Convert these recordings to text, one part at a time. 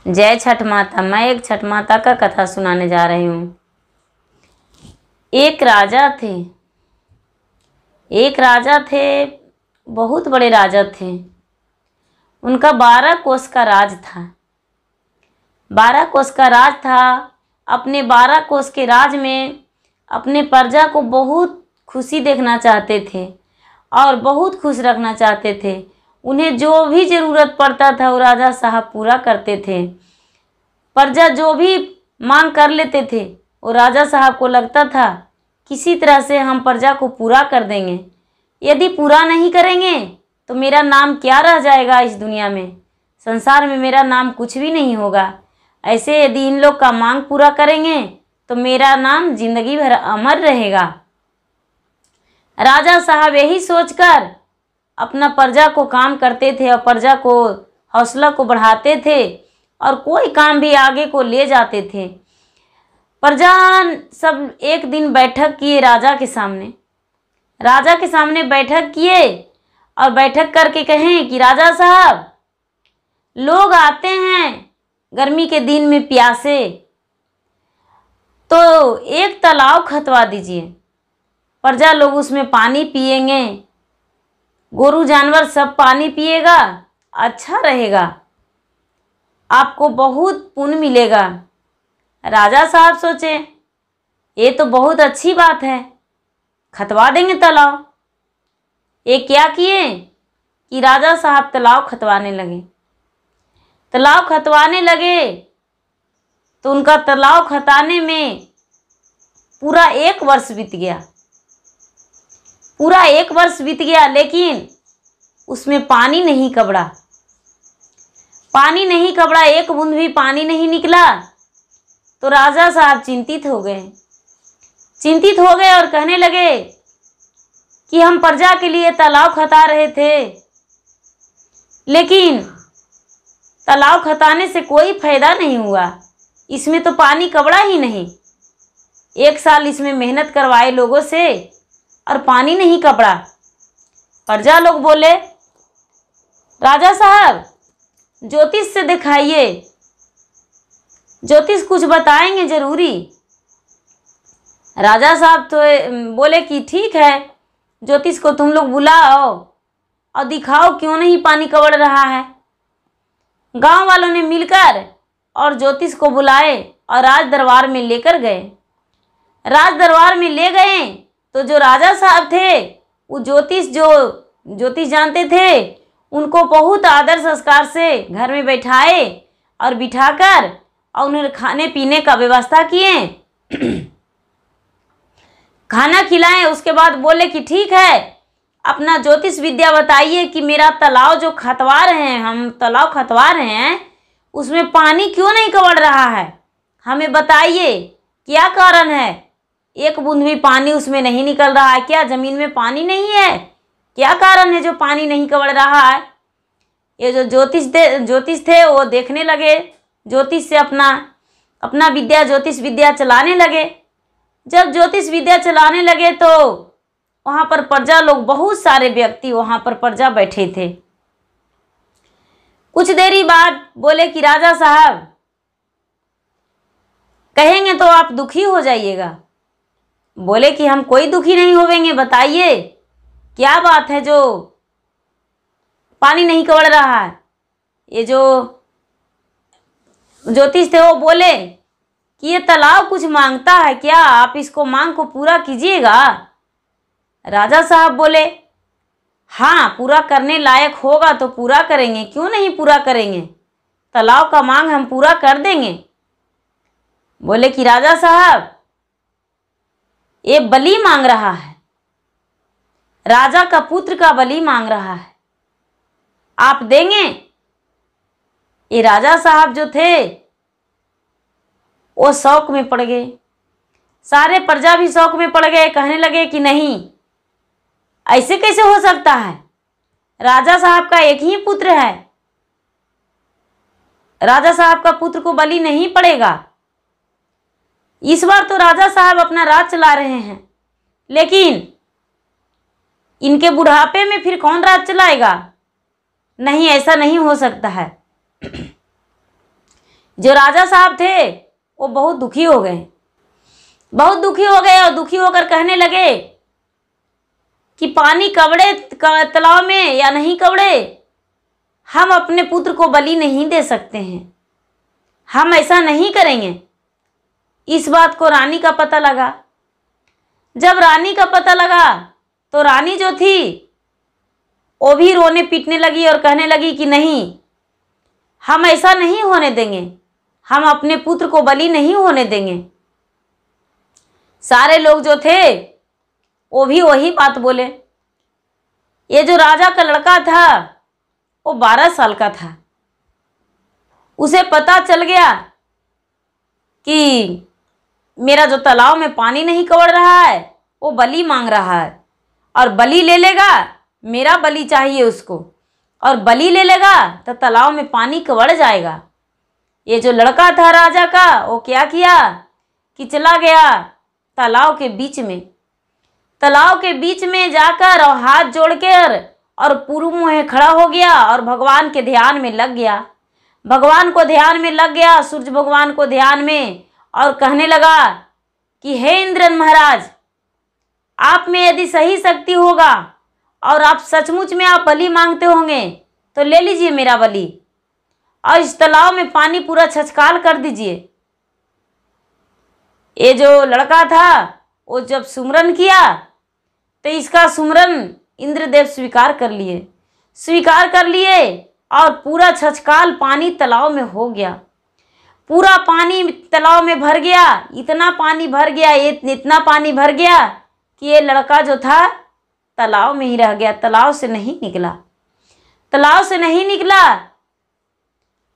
जय छठ माता। मैं एक छठ माता का कथा सुनाने जा रही हूँ। एक राजा थे, बहुत बड़े राजा थे। उनका 12 कोस का राज था। 12 कोस का राज था। अपने 12 कोस के राज में अपने प्रजा को बहुत खुशी देखना चाहते थे और बहुत खुश रखना चाहते थे। उन्हें जो भी ज़रूरत पड़ता था वो राजा साहब पूरा करते थे। प्रजा जो भी मांग कर लेते थे वो राजा साहब को लगता था किसी तरह से हम प्रजा को पूरा कर देंगे। यदि पूरा नहीं करेंगे तो मेरा नाम क्या रह जाएगा इस दुनिया में, संसार में मेरा नाम कुछ भी नहीं होगा। ऐसे यदि इन लोग का मांग पूरा करेंगे तो मेरा नाम जिंदगी भर अमर रहेगा। राजा साहब यही सोचकर अपना प्रजा को काम करते थे और प्रजा को हौसला को बढ़ाते थे और कोई काम भी आगे को ले जाते थे। प्रजा सब एक दिन बैठक किए राजा के सामने बैठक किए और बैठक करके कहें कि राजा साहब, लोग आते हैं गर्मी के दिन में प्यासे, तो एक तालाब खतवा दीजिए। प्रजा लोग उसमें पानी पिएंगे, गोरू जानवर सब पानी पिएगा, अच्छा रहेगा, आपको बहुत पुण्य मिलेगा। राजा साहब सोचे ये तो बहुत अच्छी बात है, खतवा देंगे तालाब। ये क्या किए कि राजा साहब तालाब खतवाने लगे। तो उनका तालाब खताने में पूरा 1 वर्ष बीत गया, लेकिन उसमें पानी नहीं कबड़ा, एक बूंद भी पानी नहीं निकला। तो राजा साहब चिंतित हो गए और कहने लगे कि हम प्रजा के लिए तालाब खता रहे थे, लेकिन तालाब खताने से कोई फायदा नहीं हुआ, इसमें तो पानी कबड़ा ही नहीं। 1 साल इसमें मेहनत करवाए लोगों से और पानी नहीं कबड़ा। प्रजा लोग बोले, राजा साहब ज्योतिष से दिखाइए, ज्योतिष कुछ बताएंगे जरूरी। राजा साहब तो बोले कि ठीक है, ज्योतिष को तुम लोग बुलाओ और दिखाओ क्यों नहीं पानी कबड़ रहा है। गांव वालों ने मिलकर और ज्योतिष को बुलाए और राज दरबार में लेकर गए। राज दरबार में ले गए तो जो राजा साहब थे वो ज्योतिष जानते थे, उनको बहुत आदर संस्कार से घर में बैठाए और बिठाकर और उन्हें खाने पीने का व्यवस्था किए, खाना खिलाएं। उसके बाद बोले कि ठीक है, अपना ज्योतिष विद्या बताइए कि मेरा तालाब जो खतवा रहे हैं उसमें पानी क्यों नहीं कबड़ रहा है, हमें बताइए क्या कारण है। 1 बूंद भी पानी उसमें नहीं निकल रहा है, क्या ज़मीन में पानी नहीं है, क्या कारण है जो पानी नहीं कबड़ रहा है। ये जो ज्योतिष थे वो देखने लगे, ज्योतिष से अपना ज्योतिष विद्या चलाने लगे। जब ज्योतिष विद्या चलाने लगे तो वहाँ पर प्रजा लोग, बहुत सारे व्यक्ति वहाँ पर प्रजा बैठे थे। कुछ देरी बाद बोले कि राजा साहब कहेंगे तो आप दुखी हो जाइएगा। बोले कि हम कोई दुखी नहीं होवेंगे, बताइए क्या बात है जो पानी नहीं कबड़ रहा है। ये जो ज्योतिष थे वो बोले कि ये तालाब कुछ मांगता है, क्या आप इसको मांग को पूरा कीजिएगा। राजा साहब बोले हाँ, पूरा करने लायक होगा तो पूरा करेंगे, क्यों नहीं पूरा करेंगे, तालाब का मांग हम पूरा कर देंगे। बोले कि राजा साहब ये बलि मांग रहा है, राजा का पुत्र का बलि मांग रहा है, आप देंगे। ये राजा साहब जो थे वो शौक में पड़ गए, सारे प्रजा भी शौक में पड़ गए, कहने लगे कि नहीं, ऐसे कैसे हो सकता है, राजा साहब का एक ही पुत्र है, राजा साहब का पुत्र को बलि नहीं पड़ेगा। इस बार तो राजा साहब अपना राज चला रहे हैं, लेकिन इनके बुढ़ापे में फिर कौन राज चलाएगा, नहीं, ऐसा नहीं हो सकता है। जो राजा साहब थे वो बहुत दुखी हो गए, बहुत दुखी हो गए और दुखी होकर कहने लगे कि पानी कवड़े तालाब में या नहीं कवड़े, हम अपने पुत्र को बलि नहीं दे सकते हैं, हम ऐसा नहीं करेंगे। इस बात को रानी का पता लगा। जब रानी का पता लगा तो रानी जो थी वो भी रोने पीटने लगी और कहने लगी कि नहीं, हम ऐसा नहीं होने देंगे, हम अपने पुत्र को बलि नहीं होने देंगे। सारे लोग जो थे वो भी वही बात बोले। ये जो राजा का लड़का था वो 12 साल का था। उसे पता चल गया कि मेरा जो तालाब में पानी नहीं कवड़ रहा है वो बलि मांग रहा है, और बलि ले लेगा, मेरा बलि चाहिए उसको, और बलि ले लेगा तो तालाब में पानी कवड़ जाएगा। ये जो लड़का था राजा का वो क्या किया कि चला गया तालाब के बीच में। तालाब के बीच में जाकर और हाथ जोड़कर और पूर्व मुँह खड़ा हो गया और भगवान के ध्यान में लग गया। भगवान को ध्यान में लग गया, सूर्य भगवान को ध्यान में, और कहने लगा कि हे इंद्रन महाराज, आप में यदि सही शक्ति होगा और आप सचमुच में आप बलि मांगते होंगे तो ले लीजिए मेरा बलि, और इस तालाब में पानी पूरा छछकाल कर दीजिए। ये जो लड़का था वो जब सुमरन किया तो इसका सुमरन इंद्रदेव स्वीकार कर लिए और पूरा छछकाल पानी तालाब में हो गया। पूरा पानी तालाब में भर गया, इतना पानी भर गया, इतना पानी भर गया कि ये लड़का जो था तालाब में ही रह गया, तालाब से नहीं निकला।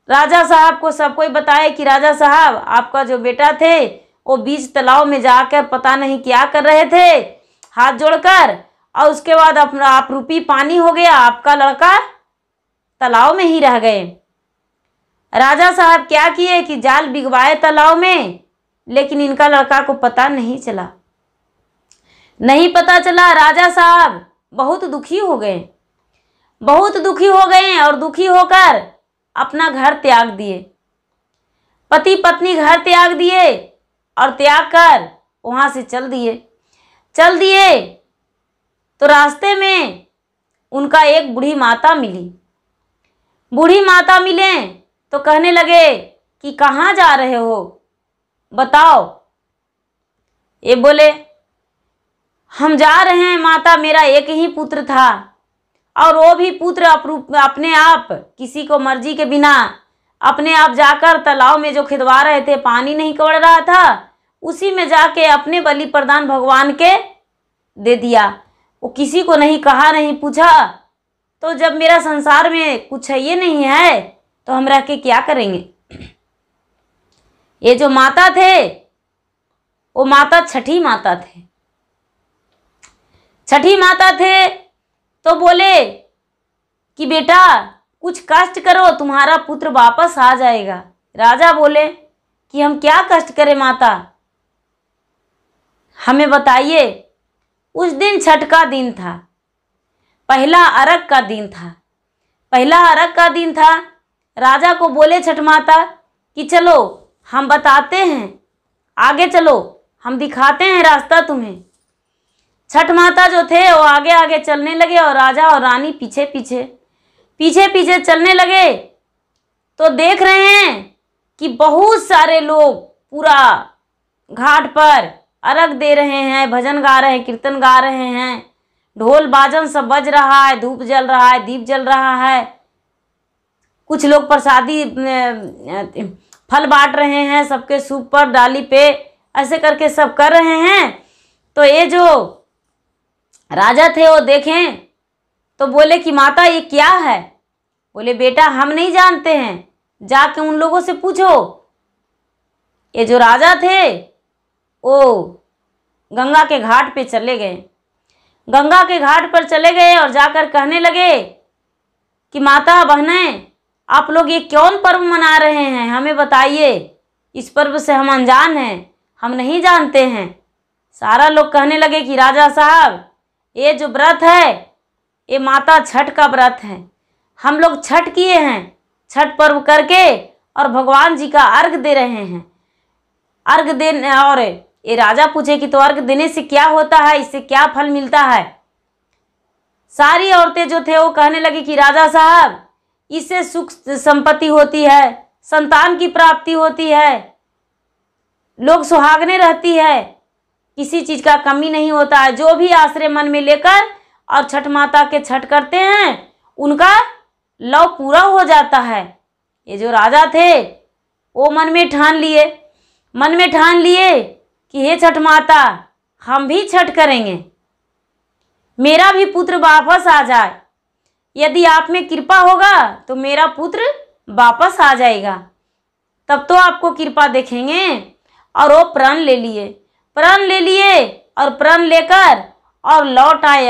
राजा साहब को सब कोई बताए कि राजा साहब, आपका जो बेटा थे वो बीच तालाब में जाकर पता नहीं क्या कर रहे थे हाथ जोड़कर, और उसके बाद अपना आप रूपी पानी हो गया, आपका लड़का तालाब में ही रह गए। राजा साहब क्या किए कि जाल बिगवाए तालाब में, लेकिन इनका लड़का को पता नहीं चला। राजा साहब बहुत दुखी हो गए और दुखी होकर अपना घर त्याग दिए। पति पत्नी घर त्याग दिए और त्याग कर वहाँ से चल दिए। तो रास्ते में उनका एक बूढ़ी माता मिले तो कहने लगे कि कहाँ जा रहे हो, बताओ। ये बोले, हम जा रहे हैं माता, मेरा एक ही पुत्र था और वो भी पुत्र अपने आप किसी को मर्जी के बिना अपने आप जाकर तालाब में जो खिदवा रहे थे, पानी नहीं कवड़ रहा था, उसी में जाके अपने बलि प्रदान भगवान के दे दिया। वो किसी को नहीं कहा, नहीं पूछा। तो जब मेरा संसार में कुछ है ये नहीं है तो हम रह के क्या करेंगे। ये जो माता थे वो माता छठी माता थे। तो बोले कि बेटा कुछ कष्ट करो, तुम्हारा पुत्र वापस आ जाएगा। राजा बोले कि हम क्या कष्ट करें माता, हमें बताइए। उस दिन छठ का दिन था, पहला अर्घ का दिन था। राजा को बोले छठ माता कि चलो हम बताते हैं, आगे चलो, हम दिखाते हैं रास्ता तुम्हें। छठ माता जो थे वो आगे आगे चलने लगे और राजा और रानी पीछे पीछे चलने लगे। तो देख रहे हैं कि बहुत सारे लोग पूरा घाट पर अर्घ दे रहे हैं, भजन गा रहे हैं, कीर्तन गा रहे हैं, ढोल बाजन सब बज रहा है, धूप जल रहा है, दीप जल रहा है। कुछ लोग प्रसादी फल बांट रहे हैं, सबके सूप पर डाली पे, ऐसे करके सब कर रहे हैं। तो ये जो राजा थे वो देखें तो बोले कि माता ये क्या है। बोले बेटा हम नहीं जानते हैं, जाके उन लोगों से पूछो। ये जो राजा थे वो गंगा के घाट पे चले गए। गंगा के घाट पर चले गए और जाकर कहने लगे कि माता बहनें, आप लोग ये कौन पर्व मना रहे हैं, हमें बताइए। इस पर्व से हम अनजान हैं, हम नहीं जानते हैं। सारा लोग कहने लगे कि राजा साहब ये जो व्रत है ये माता छठ का व्रत है, हम लोग छठ किए हैं, छठ पर्व करके और भगवान जी का अर्घ दे रहे हैं। अर्घ देने, और ये राजा पूछे कि तो अर्घ देने से क्या होता है, इससे क्या फल मिलता है। सारी औरतें जो थे वो कहने लगी कि राजा साहब, इससे सुख संपत्ति होती है, संतान की प्राप्ति होती है, लोग सुहागने रहती है, किसी चीज का कमी नहीं होता है। जो भी आश्रय मन में लेकर और छठ माता के छठ करते हैं उनका लव पूरा हो जाता है। ये जो राजा थे वो मन में ठान लिए कि हे छठ माता, हम भी छठ करेंगे, मेरा भी पुत्र वापस आ जाए। यदि आप में कृपा होगा तो मेरा पुत्र वापस आ जाएगा, तब तो आपको कृपा देखेंगे। और वो प्रण ले लिए और प्रण लेकर और लौट आए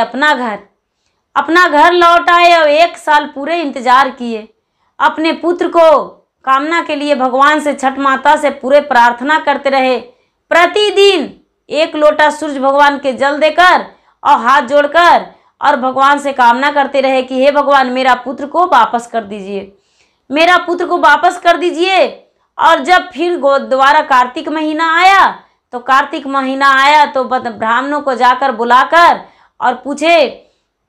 अपना घर लौट आए और 1 साल पूरे इंतजार किए। अपने पुत्र को कामना के लिए भगवान से, छठ माता से पूरे प्रार्थना करते रहे। प्रतिदिन 1 लोटा सूर्य भगवान के जल देकर और हाथ जोड़कर और भगवान से कामना करते रहे कि हे भगवान, मेरा पुत्र को वापस कर दीजिए। और जब फिर दोबारा कार्तिक महीना आया तो ब्राह्मणों को जाकर बुलाकर और पूछे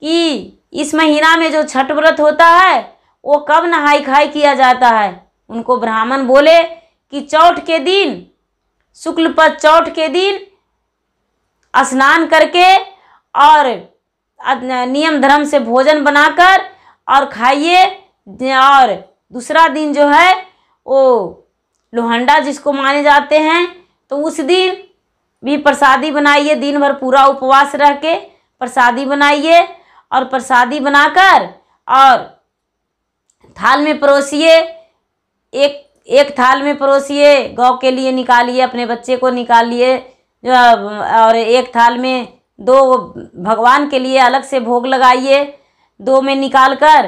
कि इस महीना में जो छठ व्रत होता है वो कब नहाई खाई किया जाता है। उनको ब्राह्मण बोले कि चौथ के दिन, शुक्ल पक्ष चौथ के दिन स्नान करके और नियम धर्म से भोजन बनाकर और खाइए, और दूसरा दिन जो है वो लोहंडा जिसको माने जाते हैं, तो उस दिन भी प्रसादी बनाइए। दिन भर पूरा उपवास रह के प्रसादी बनाइए और प्रसादी बनाकर और थाल में परोसिए। एक थाल में परोसिए, गौ के लिए निकालिए, अपने बच्चे को निकालिए, और एक थाल में 2 भगवान के लिए अलग से भोग लगाइए। 2 में निकाल कर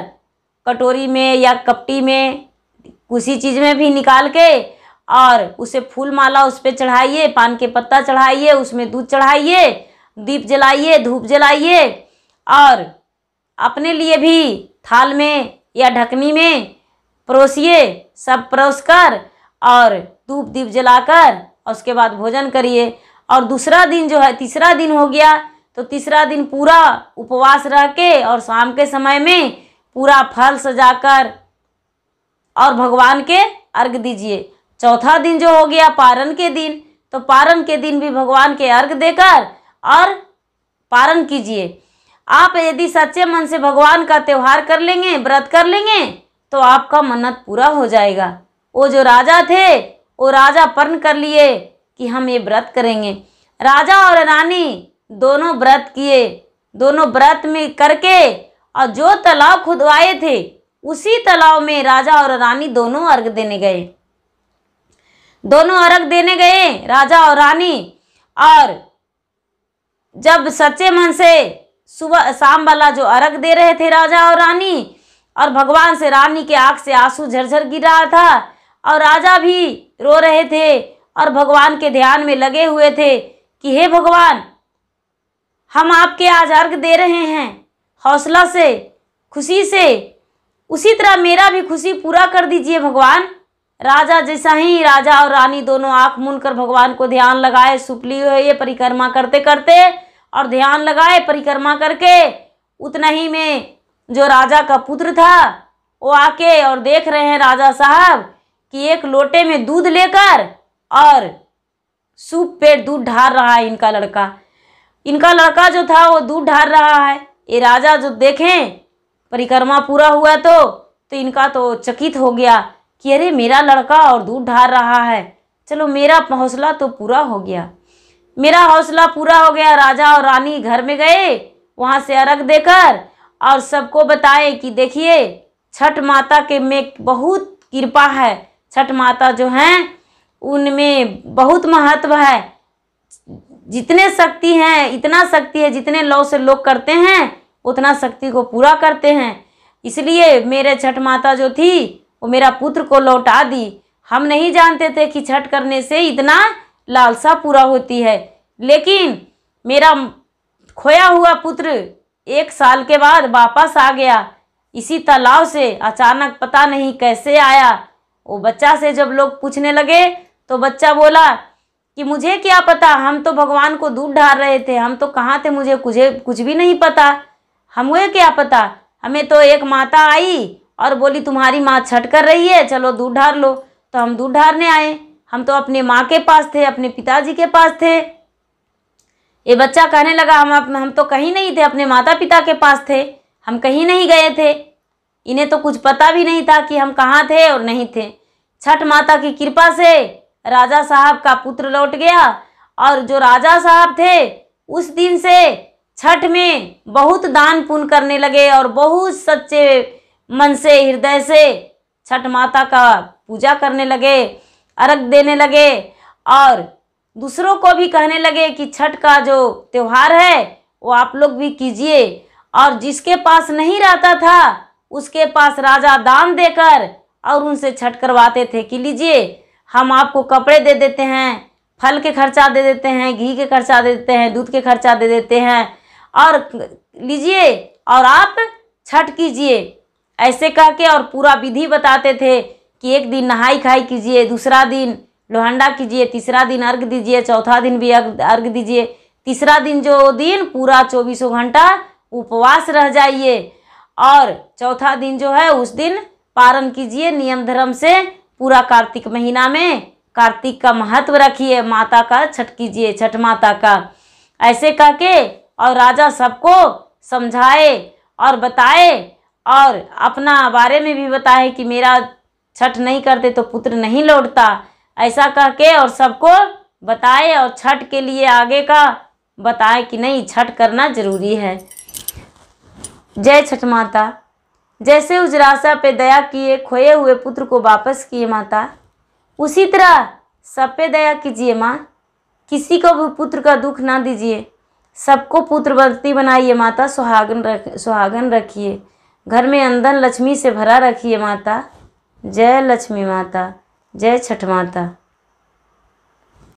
कटोरी में या कपटी में किसी चीज़ में भी निकाल के और उसे फूल माला उस पर चढ़ाइए, पान के पत्ता चढ़ाइए, उसमें दूध चढ़ाइए, दीप जलाइए, धूप जलाइए, और अपने लिए भी थाल में या ढकनी में परोसिए। सब परोस कर और धूप दीप जलाकर और उसके बाद भोजन करिए। और दूसरा दिन जो है, तीसरा दिन हो गया, तो तीसरा दिन पूरा उपवास रह के और शाम के समय में पूरा फल सजाकर और भगवान के अर्घ दीजिए। चौथा दिन जो हो गया पारण के दिन, तो पारण के दिन भी भगवान के अर्घ देकर और पारण कीजिए। आप यदि सच्चे मन से भगवान का त्योहार कर लेंगे, व्रत कर लेंगे, तो आपका मन्नत पूरा हो जाएगा। वो जो राजा थे वो राजा प्रण कर लिए कि हम ये व्रत करेंगे। राजा और रानी दोनों व्रत किए। दोनों व्रत में करके और जो तालाब खुदवाए थे उसी तालाब में राजा और रानी दोनों अर्घ देने गए, राजा और रानी। और जब सच्चे मन से सुबह शाम वाला जो अर्घ दे रहे थे राजा और रानी, और भगवान से रानी के आंख से आंसू झरझर गिर रहा था और राजा भी रो रहे थे और भगवान के ध्यान में लगे हुए थे कि हे भगवान, हम आपके आज अर्घ दे रहे हैं हौसला से, खुशी से, उसी तरह मेरा भी खुशी पूरा कर दीजिए भगवान। राजा जैसा ही, राजा और रानी दोनों आंख मूंद कर भगवान को ध्यान लगाए, सुपली हुए परिक्रमा करते करते और ध्यान लगाए परिक्रमा करके। उतना ही में जो राजा का पुत्र था वो आके और देख रहे हैं राजा साहब कि एक लोटे में दूध लेकर और सूप पे दूध ढार रहा है इनका लड़का जो था वो दूध ढार रहा है। ये राजा जो देखें परिक्रमा पूरा हुआ तो इनका तो चकित हो गया कि अरे मेरा लड़का और दूध ढार रहा है, चलो मेरा हौसला तो पूरा हो गया, राजा और रानी घर में गए, वहाँ से अर्घ देकर और सबको बताए कि देखिए छठ माता के में बहुत कृपा है, छठ माता जो हैं उनमें बहुत महत्व है। जितने शक्ति हैं, इतना शक्ति है, जितने लौ से लोग करते हैं उतना शक्ति को पूरा करते हैं। इसलिए मेरे छठ माता जो थी वो मेरा पुत्र को लौटा दी। हम नहीं जानते थे कि छठ करने से इतना लालसा पूरा होती है, लेकिन मेरा खोया हुआ पुत्र 1 साल के बाद वापस आ गया। इसी तालाब से अचानक पता नहीं कैसे आया, वो बच्चा से जब लोग पूछने लगे तो बच्चा बोला कि मुझे क्या पता, हम तो भगवान को दूध ढार रहे थे, हम तो कहाँ थे, मुझे कुछ भी नहीं पता, हमें क्या पता। हमें तो एक माता आई और बोली तुम्हारी माँ छठ कर रही है, चलो दूध ढार लो, तो हम दूध ढारने आए। हम तो अपने माँ के पास थे, अपने पिताजी के पास थे। ये बच्चा कहने लगा हम तो कहीं नहीं थे, अपने माता पिता के पास थे, हम कहीं नहीं गए थे। इन्हें तो कुछ पता भी नहीं था कि हम कहाँ थे और नहीं थे। छठ माता की कृपा से राजा साहब का पुत्र लौट गया, और जो राजा साहब थे उस दिन से छठ में बहुत दान पुण्य करने लगे और बहुत सच्चे मन से, हृदय से छठ माता का पूजा करने लगे, अर्घ देने लगे, और दूसरों को भी कहने लगे कि छठ का जो त्योहार है वो आप लोग भी कीजिए। और जिसके पास नहीं रहता था उसके पास राजा दान देकर और उनसे छठ करवाते थे कि लीजिए हम आपको कपड़े दे देते हैं, फल के खर्चा दे देते हैं, घी के खर्चा दे देते हैं, दूध के खर्चा दे देते हैं, और लीजिए और आप छठ कीजिए। ऐसे कह के और पूरा विधि बताते थे कि एक दिन नहाई खाई कीजिए, दूसरा दिन लोहंडा कीजिए, तीसरा दिन अर्घ दीजिए, चौथा दिन भी अर्घ दीजिए, तीसरा दिन जो दिन पूरा 24 घंटा उपवास रह जाइए, और चौथा दिन जो है उस दिन पारण कीजिए नियम धर्म से। पूरा कार्तिक महीना में कार्तिक का महत्व रखिए, माता का छठ कीजिए, छठ माता का। ऐसे कह के और राजा सबको समझाए और बताए और अपना बारे में भी बताए कि मेरा छठ नहीं करते तो पुत्र नहीं लौटता, ऐसा कह के और सबको बताए और छठ के लिए आगे का बताए कि नहीं छठ करना जरूरी है। जय छठ माता। जैसे उस राजा पे दया किए, खोए हुए पुत्र को वापस किए माता, उसी तरह सब पे दया कीजिए माँ। किसी को भी पुत्र का दुख ना दीजिए, सबको पुत्रवती बनाइए माता, सुहागन रखिए, घर में अंधन लक्ष्मी से भरा रखिए माता। जय लक्ष्मी माता, जय छठ माता।